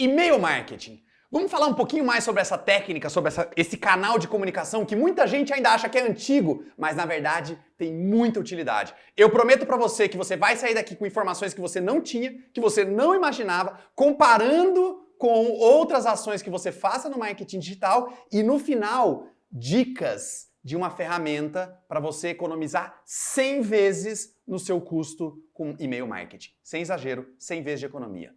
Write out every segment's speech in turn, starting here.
E-mail marketing. Vamos falar um pouquinho mais sobre essa técnica, sobre esse canal de comunicação que muita gente ainda acha que é antigo, mas na verdade tem muita utilidade. Eu prometo pra você que você vai sair daqui com informações que você não tinha, que você não imaginava, comparando com outras ações que você faça no marketing digital e no final, dicas de uma ferramenta para você economizar 100 vezes no seu custo com e-mail marketing. Sem exagero, 100 vezes de economia.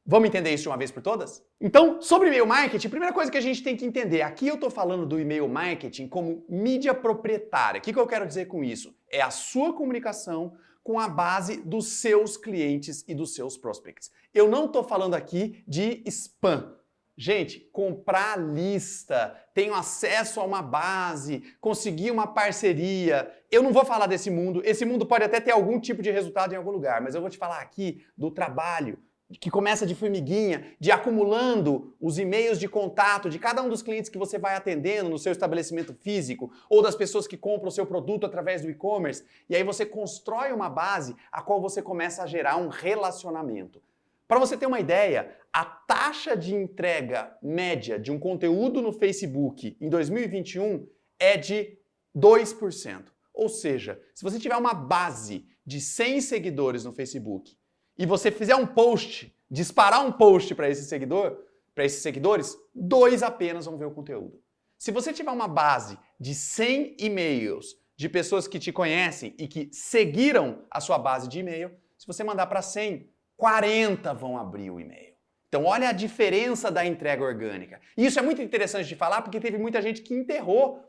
Vamos entender isso de uma vez por todas? Então, sobre e-mail marketing, a primeira coisa que a gente tem que entender, aqui eu estou falando do e-mail marketing como mídia proprietária. O que eu quero dizer com isso? É a sua comunicação com a base dos seus clientes e dos seus prospects. Eu não estou falando aqui de spam. Gente, comprar lista, tenho acesso a uma base, conseguir uma parceria. Eu não vou falar desse mundo. Esse mundo pode até ter algum tipo de resultado em algum lugar, mas eu vou te falar aqui do trabalho que começa de formiguinha, de acumulando os e-mails de contato de cada um dos clientes que você vai atendendo no seu estabelecimento físico ou das pessoas que compram o seu produto através do e-commerce. E aí você constrói uma base a qual você começa a gerar um relacionamento. Para você ter uma ideia, a taxa de entrega média de um conteúdo no Facebook em 2021 é de 2%. Ou seja, se você tiver uma base de 100 seguidores no Facebook e você fizer um post, disparar um post para esses seguidores, 2 apenas vão ver o conteúdo. Se você tiver uma base de 100 e-mails de pessoas que te conhecem e que seguiram a sua base de e-mail, se você mandar para 100, 40 vão abrir o e-mail. Então olha a diferença da entrega orgânica. E isso é muito interessante de falar porque teve muita gente que enterrou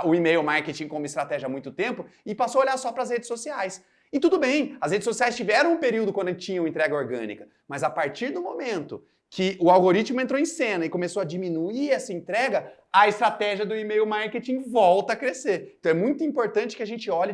o e-mail marketing como estratégia há muito tempo e passou a olhar só para as redes sociais. E tudo bem, as redes sociais tiveram um período quando tinham entrega orgânica, mas a partir do momento que o algoritmo entrou em cena e começou a diminuir essa entrega, a estratégia do e-mail marketing volta a crescer. Então é muito importante que a gente olhe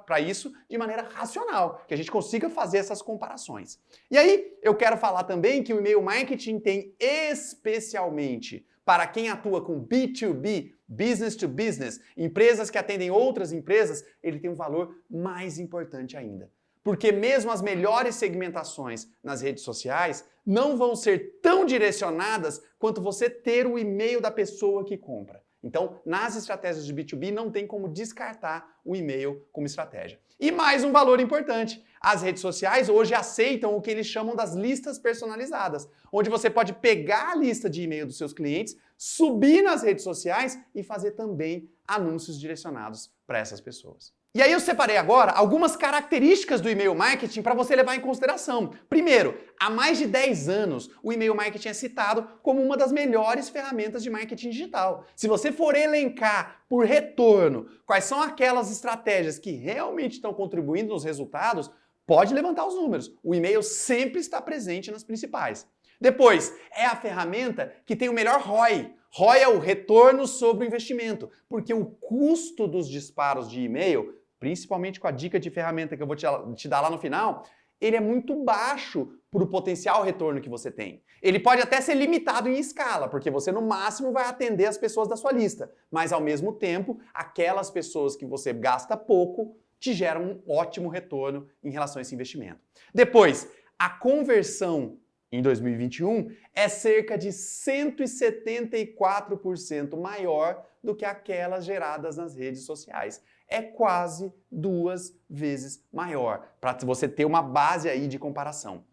para isso de maneira racional, que a gente consiga fazer essas comparações. E aí eu quero falar também que o e-mail marketing tem especialmente para quem atua com B2B, business to business, empresas que atendem outras empresas, ele tem um valor mais importante ainda. Porque mesmo as melhores segmentações nas redes sociais não vão ser tão direcionadas quanto você ter o e-mail da pessoa que compra. Então, nas estratégias de B2B, não tem como descartar o e-mail como estratégia. E mais um valor importante. As redes sociais hoje aceitam o que eles chamam das listas personalizadas, onde você pode pegar a lista de e-mail dos seus clientes, subir nas redes sociais e fazer também anúncios direcionados para essas pessoas. E aí eu separei agora algumas características do e-mail marketing para você levar em consideração. Primeiro, há mais de 10 anos, o e-mail marketing é citado como uma das melhores ferramentas de marketing digital. Se você for elencar por retorno quais são aquelas estratégias que realmente estão contribuindo nos resultados, pode levantar os números. O e-mail sempre está presente nas principais. Depois, é a ferramenta que tem o melhor ROI. ROI é o retorno sobre o investimento, porque o custo dos disparos de e-mail, principalmente com a dica de ferramenta que eu vou te dar lá no final, ele é muito baixo para o potencial retorno que você tem. Ele pode até ser limitado em escala, porque você no máximo vai atender as pessoas da sua lista, mas ao mesmo tempo, aquelas pessoas que você gasta pouco te geram um ótimo retorno em relação a esse investimento. Depois, a conversão em 2021 é cerca de 174% maior do que aquelas geradas nas redes sociais. É quase 2 vezes maior, para você ter uma base aí de comparação.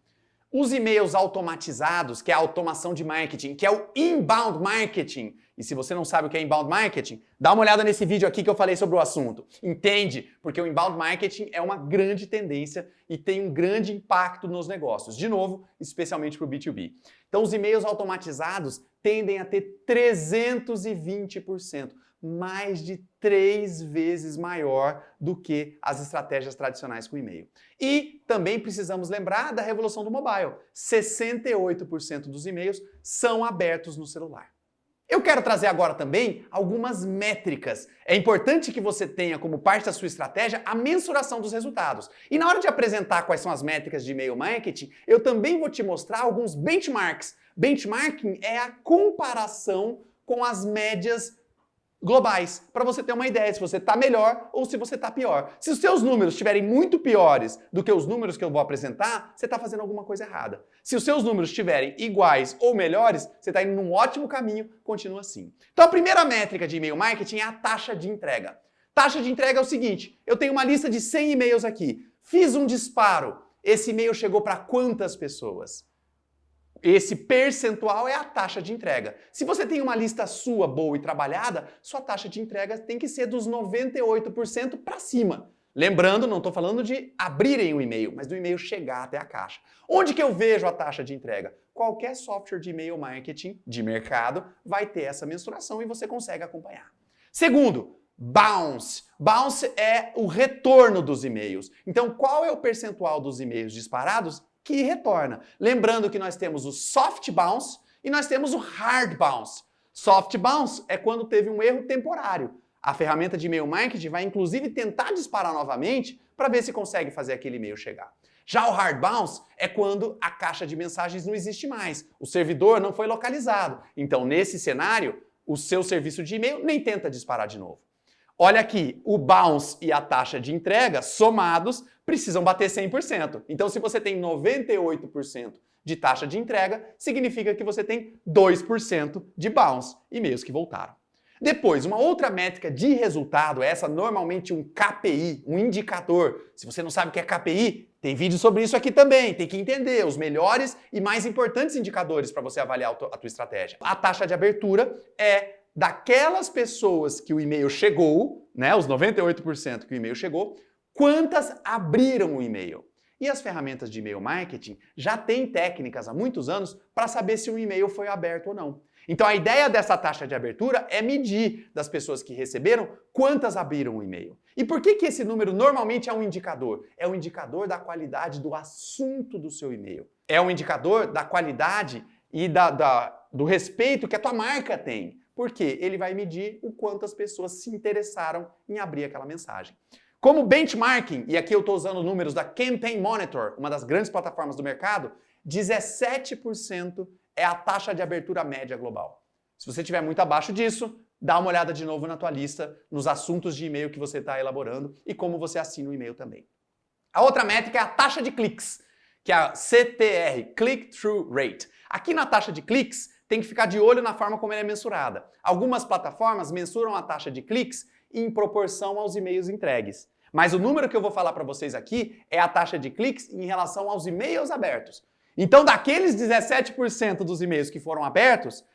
Os e-mails automatizados, que é a automação de marketing, que é o inbound marketing. E se você não sabe o que é inbound marketing, dá uma olhada nesse vídeo aqui que eu falei sobre o assunto. Entende? Porque o inbound marketing é uma grande tendência e tem um grande impacto nos negócios. De novo, especialmente para o B2B. Então, os e-mails automatizados tendem a ter 320%. Mais de 3 vezes maior do que as estratégias tradicionais com e-mail. E também precisamos lembrar da revolução do mobile. 68% dos e-mails são abertos no celular. Eu quero trazer agora também algumas métricas. É importante que você tenha como parte da sua estratégia a mensuração dos resultados. E na hora de apresentar quais são as métricas de e-mail marketing, eu também vou te mostrar alguns benchmarks. Benchmarking é a comparação com as médias globais, para você ter uma ideia se você está melhor ou se você está pior. Se os seus números estiverem muito piores do que os números que eu vou apresentar, você está fazendo alguma coisa errada. Se os seus números estiverem iguais ou melhores, você está indo num ótimo caminho, continua assim. Então a primeira métrica de e-mail marketing é a taxa de entrega. Taxa de entrega é o seguinte, eu tenho uma lista de 100 e-mails aqui, fiz um disparo, esse e-mail chegou para quantas pessoas? Esse percentual é a taxa de entrega. Se você tem uma lista sua boa e trabalhada, sua taxa de entrega tem que ser dos 98% para cima. Lembrando, não estou falando de abrirem o e-mail, mas do e-mail chegar até a caixa. Onde que eu vejo a taxa de entrega? Qualquer software de e-mail marketing de mercado vai ter essa mensuração e você consegue acompanhar. Segundo, bounce. Bounce é o retorno dos e-mails. Então, qual é o percentual dos e-mails disparados que retorna? Lembrando que nós temos o soft bounce e nós temos o hard bounce. Soft bounce é quando teve um erro temporário. A ferramenta de e-mail marketing vai inclusive tentar disparar novamente para ver se consegue fazer aquele e-mail chegar. Já o hard bounce é quando a caixa de mensagens não existe mais. O servidor não foi localizado. Então, nesse cenário, o seu serviço de e-mail nem tenta disparar de novo. Olha aqui, o bounce e a taxa de entrega somados precisam bater 100%. Então, se você tem 98% de taxa de entrega, significa que você tem 2% de bounce, e-mails que voltaram. Depois, uma outra métrica de resultado, essa normalmente um KPI, um indicador. Se você não sabe o que é KPI, tem vídeo sobre isso aqui também. Tem que entender os melhores e mais importantes indicadores para você avaliar a tua estratégia. A taxa de abertura é daquelas pessoas que o e-mail chegou, né, os 98% que o e-mail chegou, quantas abriram o e-mail? E as ferramentas de e-mail marketing já têm técnicas há muitos anos para saber se um e-mail foi aberto ou não. Então a ideia dessa taxa de abertura é medir das pessoas que receberam quantas abriram o e-mail. E por que esse número normalmente é um indicador? É um indicador da qualidade do assunto do seu e-mail. É um indicador da qualidade e do respeito que a tua marca tem. Porque ele vai medir o quanto as pessoas se interessaram em abrir aquela mensagem. Como benchmarking, e aqui eu estou usando números da Campaign Monitor, uma das grandes plataformas do mercado, 17% é a taxa de abertura média global. Se você estiver muito abaixo disso, dá uma olhada de novo na tua lista, nos assuntos de e-mail que você está elaborando e como você assina o e-mail também. A outra métrica é a taxa de cliques, que é a CTR, Click-Through Rate. Aqui na taxa de cliques, tem que ficar de olho na forma como ela é mensurada. Algumas plataformas mensuram a taxa de cliques em proporção aos e-mails entregues. Mas o número que eu vou falar para vocês aqui é a taxa de cliques em relação aos e-mails abertos. Então, daqueles 17% dos e-mails que foram abertos,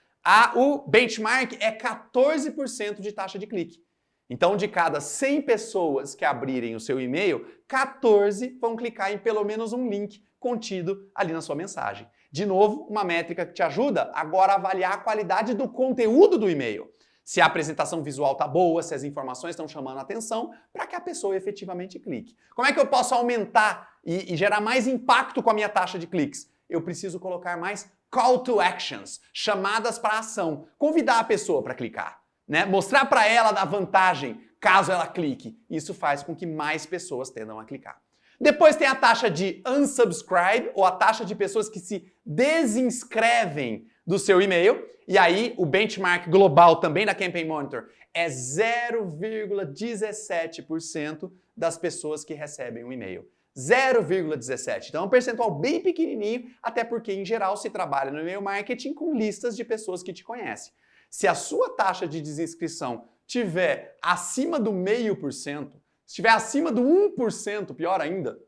o benchmark é 14% de taxa de clique. Então, de cada 100 pessoas que abrirem o seu e-mail, 14 vão clicar em pelo menos um link contido ali na sua mensagem. De novo, uma métrica que te ajuda agora a avaliar a qualidade do conteúdo do e-mail. Se a apresentação visual está boa, se as informações estão chamando a atenção, para que a pessoa efetivamente clique. Como é que eu posso aumentar e gerar mais impacto com a minha taxa de cliques? Eu preciso colocar mais call to actions, chamadas para ação. Convidar a pessoa para clicar, né? Mostrar para ela da vantagem caso ela clique. Isso faz com que mais pessoas tendam a clicar. Depois tem a taxa de unsubscribe, ou a taxa de pessoas que se desinscrevem do seu e-mail. E aí, o benchmark global também da Campaign Monitor é 0,17% das pessoas que recebem o e-mail. 0,17%. Então é um percentual bem pequenininho, até porque, em geral, se trabalha no e-mail marketing com listas de pessoas que te conhecem. Se a sua taxa de desinscrição tiver acima do 0,5%, se estiver acima do 1%, pior ainda,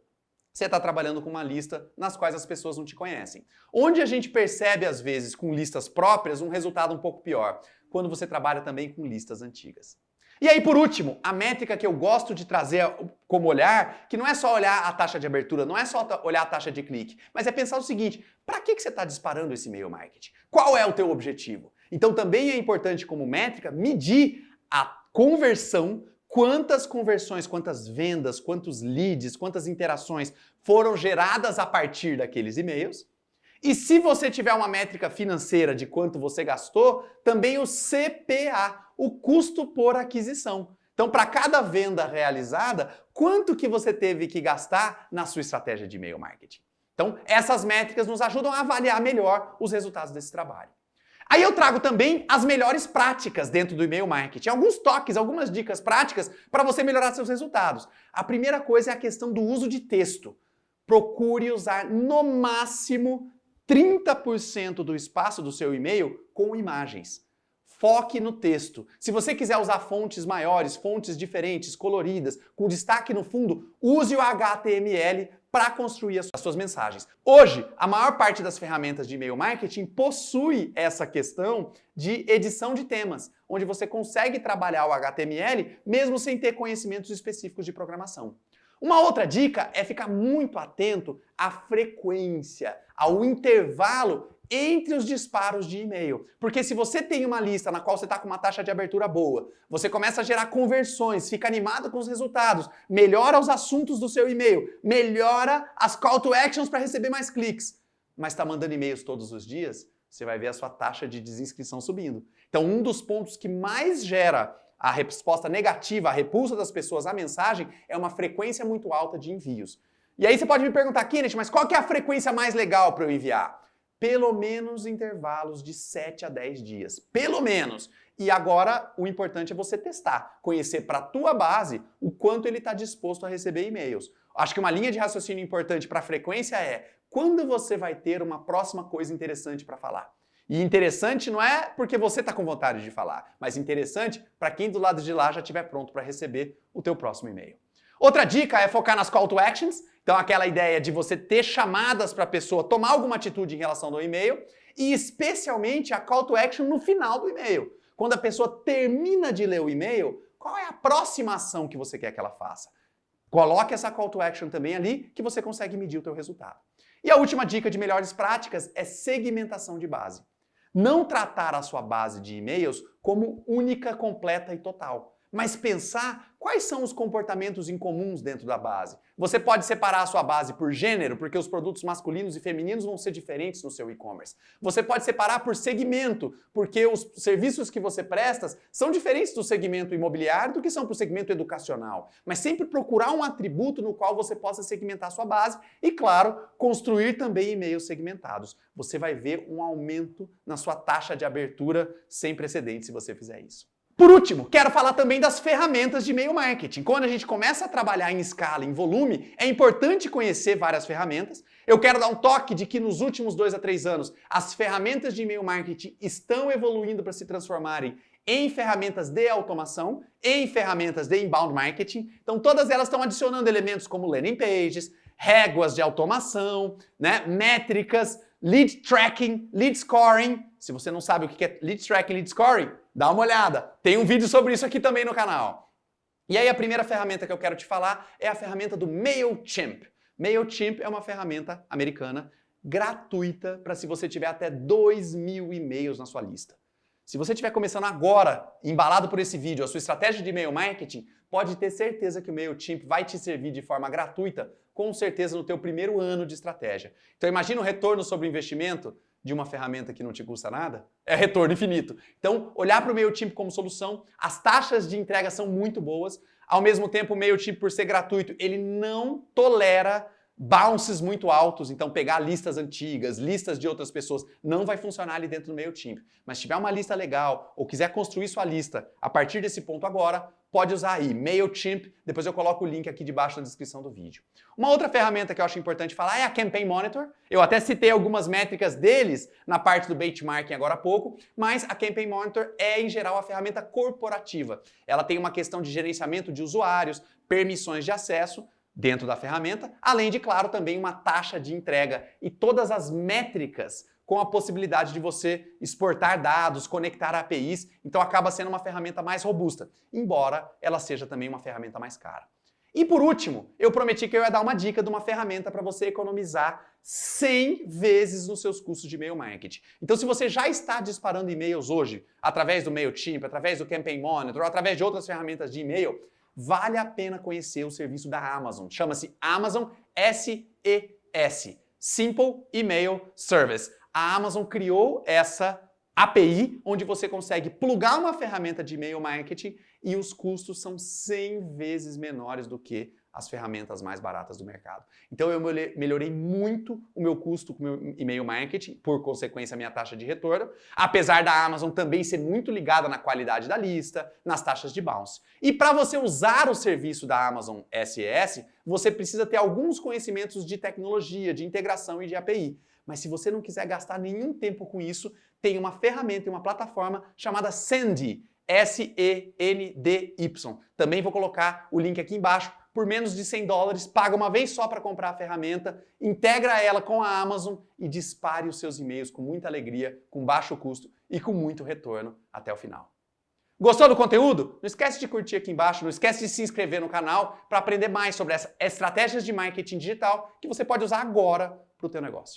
você está trabalhando com uma lista nas quais as pessoas não te conhecem. Onde a gente percebe, às vezes, com listas próprias, um resultado um pouco pior, quando você trabalha também com listas antigas. E aí, por último, a métrica que eu gosto de trazer como olhar, que não é só olhar a taxa de abertura, não é só olhar a taxa de clique, mas é pensar o seguinte, para que você está disparando esse e-mail marketing? Qual é o teu objetivo? Então também é importante como métrica medir a conversão, quantas conversões, quantas vendas, quantos leads, quantas interações foram geradas a partir daqueles e-mails. E se você tiver uma métrica financeira de quanto você gastou, também o CPA, o custo por aquisição. Então, para cada venda realizada, quanto que você teve que gastar na sua estratégia de e-mail marketing? Então, essas métricas nos ajudam a avaliar melhor os resultados desse trabalho. Aí eu trago também as melhores práticas dentro do e-mail marketing, alguns toques, algumas dicas práticas para você melhorar seus resultados. A primeira coisa é a questão do uso de texto. Procure usar no máximo 30% do espaço do seu e-mail com imagens. Foque no texto. Se você quiser usar fontes maiores, fontes diferentes, coloridas, com destaque no fundo, use o HTML para construir as suas mensagens. Hoje, a maior parte das ferramentas de e-mail marketing possui essa questão de edição de temas, onde você consegue trabalhar o HTML mesmo sem ter conhecimentos específicos de programação. Uma outra dica é ficar muito atento à frequência, ao intervalo entre os disparos de e-mail. Porque se você tem uma lista na qual você está com uma taxa de abertura boa, você começa a gerar conversões, fica animado com os resultados, melhora os assuntos do seu e-mail, melhora as call to actions para receber mais cliques, mas está mandando e-mails todos os dias, você vai ver a sua taxa de desinscrição subindo. Então, um dos pontos que mais gera a resposta negativa, a repulsa das pessoas à mensagem, é uma frequência muito alta de envios. E aí você pode me perguntar, Kenneth, mas qual que é a frequência mais legal para eu enviar? Pelo menos intervalos de 7 a 10 dias. Pelo menos. E agora, o importante é você testar. Conhecer para a tua base o quanto ele está disposto a receber e-mails. Acho que uma linha de raciocínio importante para a frequência é quando você vai ter uma próxima coisa interessante para falar. E interessante não é porque você está com vontade de falar, mas interessante para quem do lado de lá já estiver pronto para receber o teu próximo e-mail. Outra dica é focar nas call to actions. Então, aquela ideia de você ter chamadas para a pessoa tomar alguma atitude em relação ao e-mail e especialmente a call to action no final do e-mail. Quando a pessoa termina de ler o e-mail, qual é a próxima ação que você quer que ela faça? Coloque essa call to action também ali que você consegue medir o teu resultado. E a última dica de melhores práticas é segmentação de base. Não tratar a sua base de e-mails como única, completa e total, mas pensar quais são os comportamentos incomuns dentro da base. Você pode separar a sua base por gênero, porque os produtos masculinos e femininos vão ser diferentes no seu e-commerce. Você pode separar por segmento, porque os serviços que você presta são diferentes do segmento imobiliário do que são para o segmento educacional. Mas sempre procurar um atributo no qual você possa segmentar a sua base e, claro, construir também e-mails segmentados. Você vai ver um aumento na sua taxa de abertura sem precedentes se você fizer isso. Por último, quero falar também das ferramentas de e-mail marketing. Quando a gente começa a trabalhar em escala, em volume, é importante conhecer várias ferramentas. Eu quero dar um toque de que nos últimos 2 a 3 anos, as ferramentas de e-mail marketing estão evoluindo para se transformarem em ferramentas de automação, em ferramentas de inbound marketing. Então, todas elas estão adicionando elementos como landing pages, réguas de automação, métricas, lead tracking, lead scoring. Se você não sabe o que é lead tracking, lead scoring, dá uma olhada. Tem um vídeo sobre isso aqui também no canal. E aí a primeira ferramenta que eu quero te falar é a ferramenta do MailChimp. MailChimp é uma ferramenta americana gratuita para se você tiver até 2.000 e-mails na sua lista. Se você estiver começando agora, embalado por esse vídeo, a sua estratégia de e-mail marketing, pode ter certeza que o MailChimp vai te servir de forma gratuita, com certeza no teu primeiro ano de estratégia. Então imagina o retorno sobre o investimento de uma ferramenta que não te custa nada, é retorno infinito. Então, olhar para o MailChimp como solução, as taxas de entrega são muito boas, ao mesmo tempo o MailChimp, por ser gratuito, ele não tolera bounces muito altos, então pegar listas antigas, listas de outras pessoas, não vai funcionar ali dentro do MailChimp. Mas se tiver uma lista legal ou quiser construir sua lista a partir desse ponto agora, pode usar aí, MailChimp, depois eu coloco o link aqui debaixo na descrição do vídeo. Uma outra ferramenta que eu acho importante falar é a Campaign Monitor. Eu até citei algumas métricas deles na parte do benchmarking agora há pouco, mas a Campaign Monitor é, em geral, a ferramenta corporativa. Ela tem uma questão de gerenciamento de usuários, permissões de acesso dentro da ferramenta, além de, claro, também uma taxa de entrega e todas as métricas com a possibilidade de você exportar dados, conectar APIs, então acaba sendo uma ferramenta mais robusta, embora ela seja também uma ferramenta mais cara. E por último, eu prometi que eu ia dar uma dica de uma ferramenta para você economizar 100 vezes nos seus custos de e-mail marketing. Então, se você já está disparando e-mails hoje, através do MailChimp, através do Campaign Monitor, ou através de outras ferramentas de e-mail, vale a pena conhecer o serviço da Amazon. Chama-se Amazon SES, Simple Email Service. A Amazon criou essa API onde você consegue plugar uma ferramenta de e-mail marketing e os custos são 100 vezes menores do que as ferramentas mais baratas do mercado. Então eu melhorei muito o meu custo com o meu e-mail marketing, por consequência a minha taxa de retorno, apesar da Amazon também ser muito ligada na qualidade da lista, nas taxas de bounce. E para você usar o serviço da Amazon SES, você precisa ter alguns conhecimentos de tecnologia, de integração e de API. Mas se você não quiser gastar nenhum tempo com isso, tem uma ferramenta e uma plataforma chamada Sendy, S-E-N-D-Y. Também vou colocar o link aqui embaixo. Por menos de $100, paga uma vez só para comprar a ferramenta, integra ela com a Amazon e dispare os seus e-mails com muita alegria, com baixo custo e com muito retorno até o final. Gostou do conteúdo? Não esquece de curtir aqui embaixo, não esquece de se inscrever no canal para aprender mais sobre essas estratégias de marketing digital que você pode usar agora para o teu negócio.